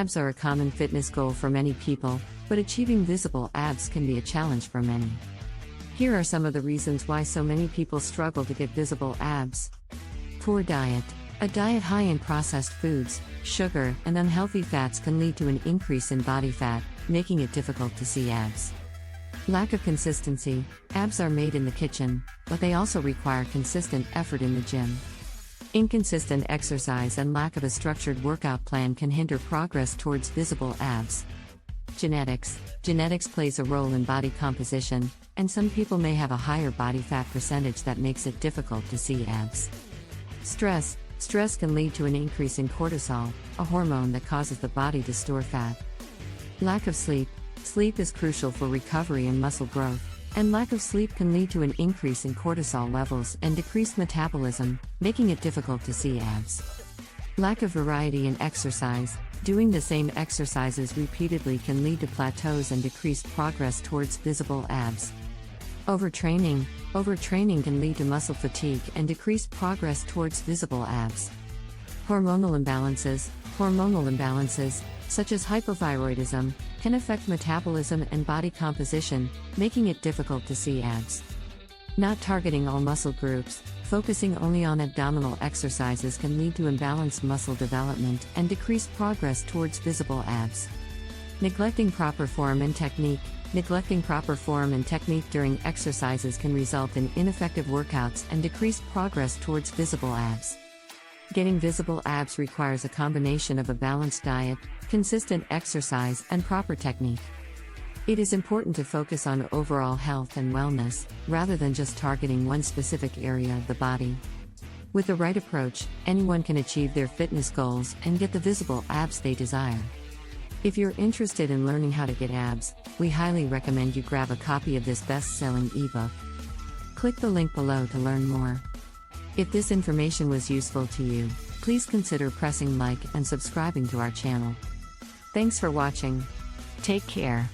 Abs are a common fitness goal for many people, but achieving visible abs can be a challenge for many. Here are some of the reasons why so many people struggle to get visible abs. Poor diet. A diet high in processed foods, sugar, and unhealthy fats can lead to an increase in body fat, making it difficult to see abs. Lack of consistency. Abs are made in the kitchen, but they also require consistent effort in the gym. Inconsistent exercise and lack of a structured workout plan can hinder progress towards visible abs. Genetics. Genetics plays a role in body composition, and some people may have a higher body fat percentage that makes it difficult to see abs. Stress. Stress can lead to an increase in cortisol, a hormone that causes the body to store fat. Lack of sleep. Sleep is crucial for recovery and muscle growth, and lack of sleep can lead to an increase in cortisol levels and decreased metabolism, making it difficult to see abs. Lack of variety in exercise. Doing the same exercises repeatedly can lead to plateaus and decreased progress towards visible abs. Overtraining. Overtraining can lead to muscle fatigue and decreased progress towards visible abs. Hormonal imbalances. Hormonal imbalances, such as hypothyroidism, can affect metabolism and body composition, making it difficult to see abs. Not targeting all muscle groups. Focusing only on abdominal exercises can lead to imbalanced muscle development and decreased progress towards visible abs. Neglecting proper form and technique. Neglecting proper form and technique during exercises can result in ineffective workouts and decreased progress towards visible abs. Getting visible abs requires a combination of a balanced diet, consistent exercise, and proper technique. It is important to focus on overall health and wellness, rather than just targeting one specific area of the body. With the right approach, anyone can achieve their fitness goals and get the visible abs they desire. If you're interested in learning how to get abs, we highly recommend you grab a copy of this best-selling ebook. Click the link below to learn more. If this information was useful to you, please consider pressing like and subscribing to our channel. Thanks for watching. Take care.